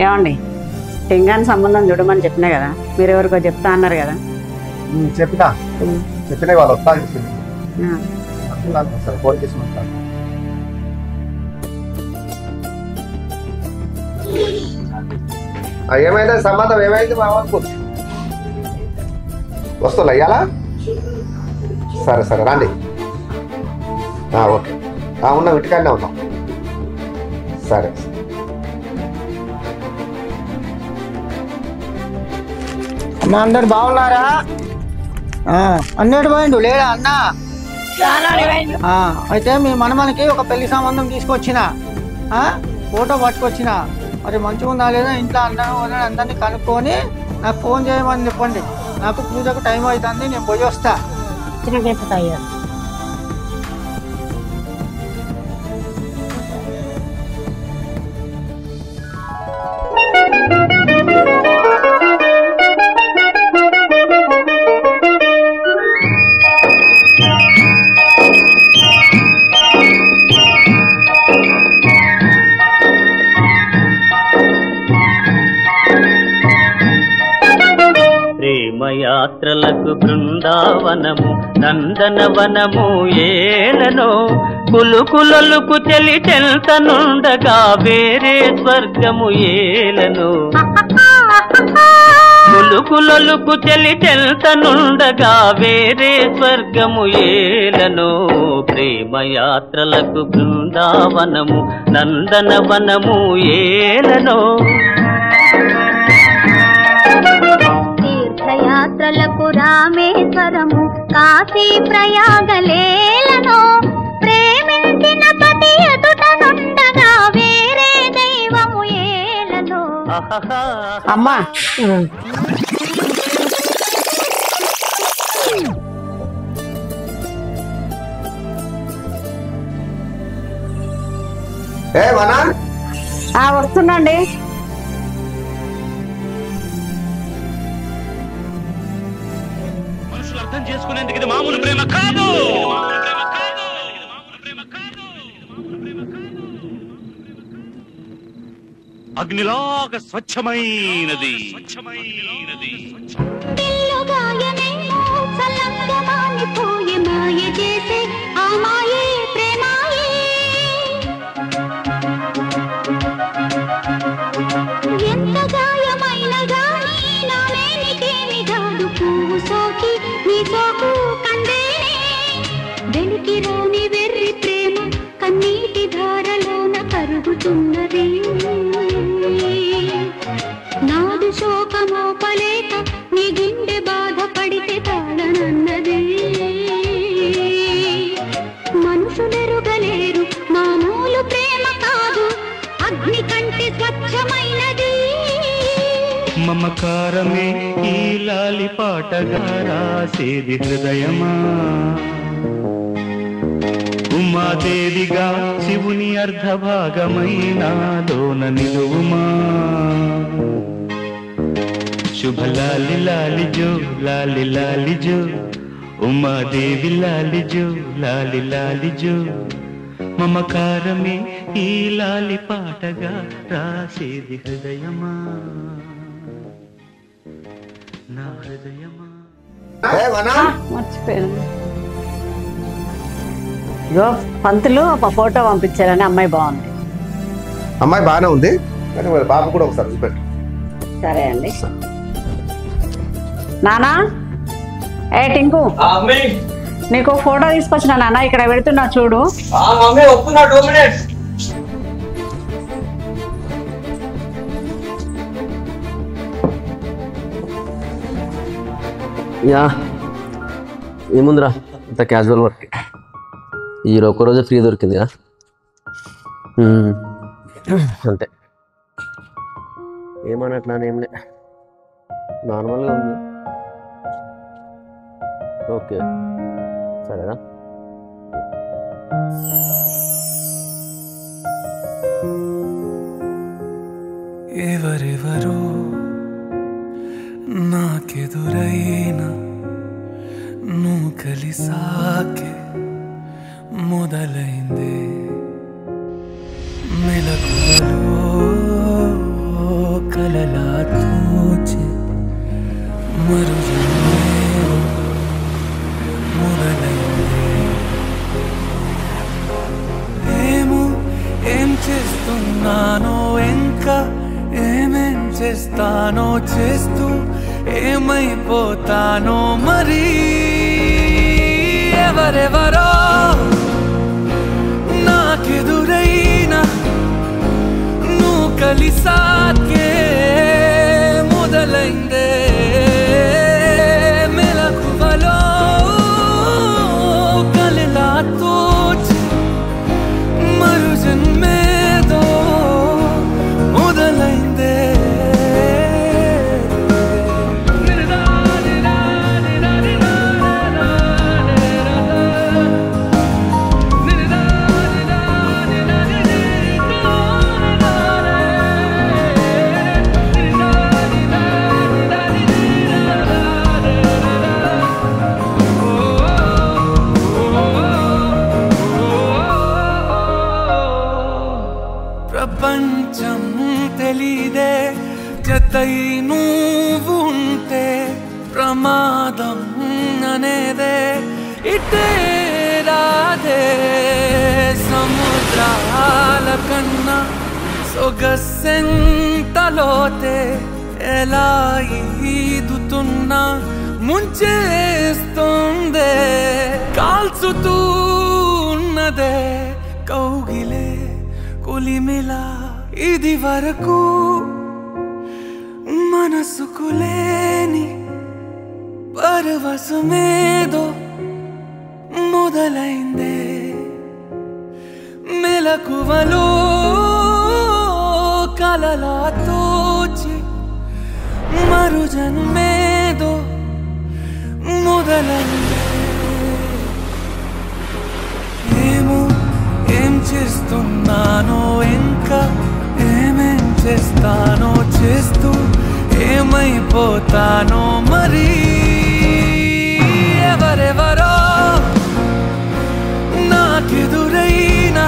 ఏమండి టింగాని సంబంధం చూడమని చెప్పినా కదా, మీరు ఎవరికో చెప్తా అన్నారు కదా. చెప్పినా వాళ్ళు వస్తా అని చెప్పింది. సరే ఫోన్ చేసి మాట్లాడు. ఏమైంది సంబంధం, ఏమైంది మా వాళ్ళకు? వస్తువులు అయ్యాలా? సరే సరే రండి. ఓకే ఉన్నాం, ఇంటికాడనే ఉన్నాం. సరే అన్న అందరు బాగున్నారా? అన్నట్టు పోయిండు లేడా అన్న? అయితే మీ మనమనికి ఒక పెళ్లి సంబంధం తీసుకొచ్చిన, ఫోటో పట్టుకొచ్చిన. మరి మంచిగా ఉందా లేదా ఇంట్లో అన్న అందరినీ కనుక్కొని నాకు ఫోన్ చేయమని చెప్పండి. నాకు పూజకు టైం అవుతుంది, నేను పోయి వస్తా. యాత్రలకు బృందావనము నందనవనము ఏలనో కులుకులొలుకు చెలి చెల్తనుండగా వేరే స్వర్గము ఏలనో కులుకులొలుకు చెలి చెల్తనుండగా వేరే స్వర్గము ఏలనో ప్రేమయాత్రలకు బృందావనము నందనవనము ఏలనో యాత్రలకు రామేశ్వరము కాశీ ప్రయాగలేలను ప్రేమించిన పతి ఎదుట నుండగా వేరే దైవము ఏలను. అమ్మా వస్తుండండి. అర్థం చేసుకునేందుకు ఇది మామూలు ప్రేమ కాదు. అగ్నిలాగా స్వచ్ఛమైనది. వెలికిరాని వెర్రి ప్రేమ కన్నీటి ధారలోన కరుగుతున్నది. నాదు శోకమోపలేక నీ గుండె బాధపడితే తాళనన్నది. మనుషులెరుగలేరు మామూలు ప్రేమ కాదు, అగ్ని కంటే స్వచ్ఛమైనది. మమకారమే ఈ లాలి పాటగా రాసేది హృదయమా, ఉమాదేవిగా శివుని అర్ధభాగమైనాలోన నిలువుమా. శుభ లాలి లాలి జో లాలి లాలి జో, ఉమాదేవి లాలి జో లాలి లాలి జో. మమకారమే ఈ లాలి పాటగా రాసేది హృదయమా, నా హృదయమా. మర్చిపోయాను. పంతులు ఒక ఫోటో పంపించారని. అమ్మాయి బాగుంది. అమ్మాయి బాగానే ఉంది, కానీ మరి బాబు కూడా ఒకసారి చూపెట్టు. సరే అండి. నానా ఏ టింకు, నీకు ఫోటో తీసుకొచ్చిన నాన్న, ఇక్కడ పెడుతున్నా చూడు. ఏముందిరా ఇంత క్యాజువల్ వర్క్. ఈ ఒక్కరోజు ఫ్రీ దొరికింది అంతే. ఏమన్నట్లా ఏం లే, నార్మల్గా ఉంది. ఓకే సరేనా. ఎవరెవరో నాకెదురైనా నువ్వు కలిసాకే మొదలైందే మెలకువలో ఏమైపోతానో చేస్తూ ఏమైపోతానో మరి ఎవరెవరో నాకెదురైనా నువ్వు కలిసాకే మొదలైందే మెలకువలో కలలా తోచి మరు జన్మేదో మొదలైందే ప్రపంచం తెలీదే జతై నువ్వు ఉంటే ప్రమాదం అనేదే ఇటే రాదే సముద్రాల కన్నా సొగసెంతలోతే ఎలా ఈదుతున్నా ముంచేస్తుందే కాల్చుతూ ఉన్నదే కౌగిలే కొలిమిలా ఇది వరకు మనసుకు లేని పరవశమేదో మొదలైందే మెలకువలో కలలా తోచి మరు జన్మేదో మొదలైందే ఏమో ఏం చేస్తున్నానో ఇంకా ఏమేం చేస్తానో చేస్తూ ఏమైపోతానో మరి ఎవరెవరో నాకెదురైనా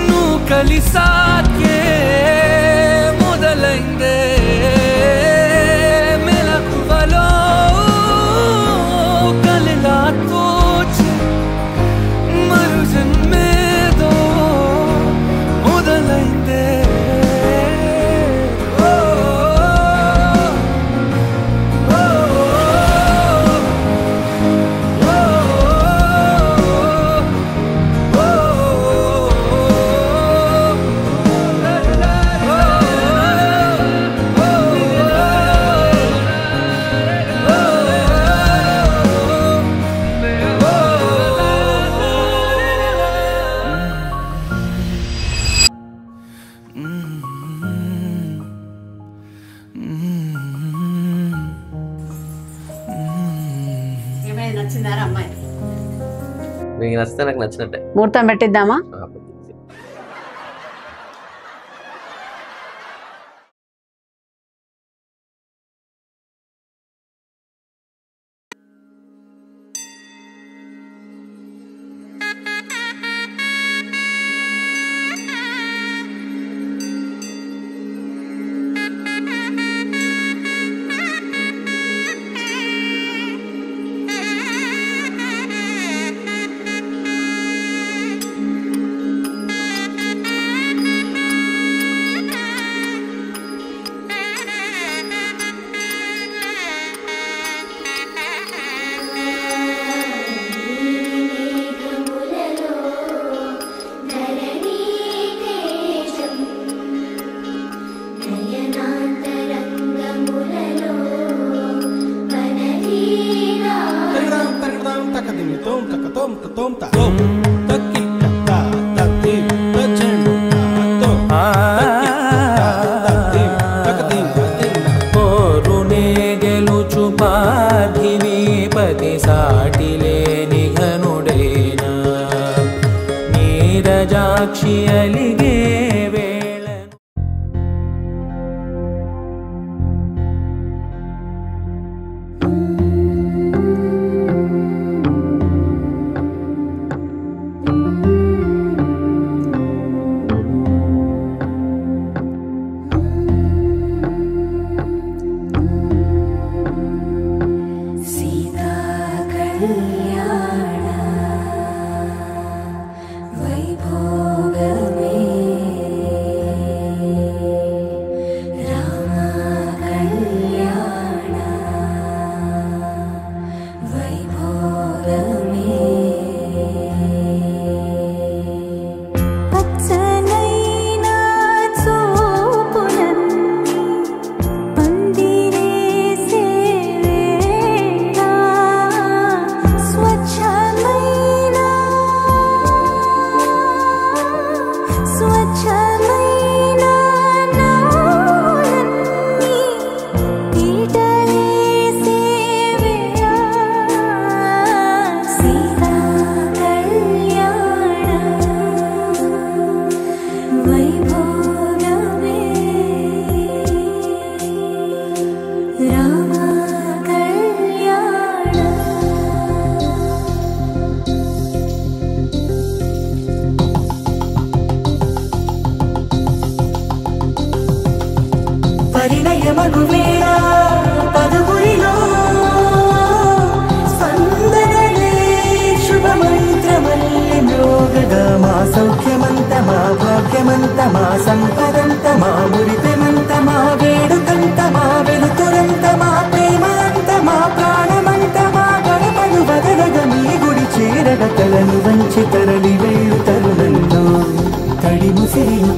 నువ్వు కలిసాకే మొదలైందే మెలకువలో కలలా తోచి మరు జన్మేదో మొదలైందే నచ్చిందారా అమ్మాయి? మీకు నచ్చితే నాకు నచ్చినట్టే. ముహూర్తం పెట్టిద్దామా? వైభోగమే రామ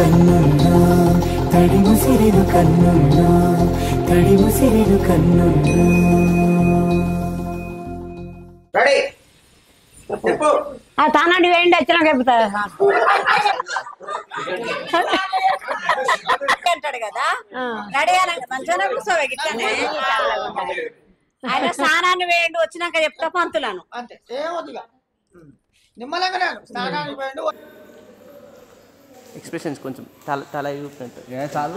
కన్నున్నా తడి ముసిరెను కన్నున్నా తడి ముసిరెను కన్నున్నా. రెడీ చెప్పు. తానండి వేయండి వచ్చినాక చెప్తా అంటాడు కదా రెడీ మంచిగానే కూర్చోవే గిట్లనే. ఆయన స్నానాన్ని వేయండి వచ్చినాక చెప్తా పంతులను అంతే ఏమొద్దుగా నిమ్మలంగా స్నానానికి పోయిండు. ఎక్స్ప్రెషన్స్ కొంచెం తల తల ఊపినట్టు చాలు.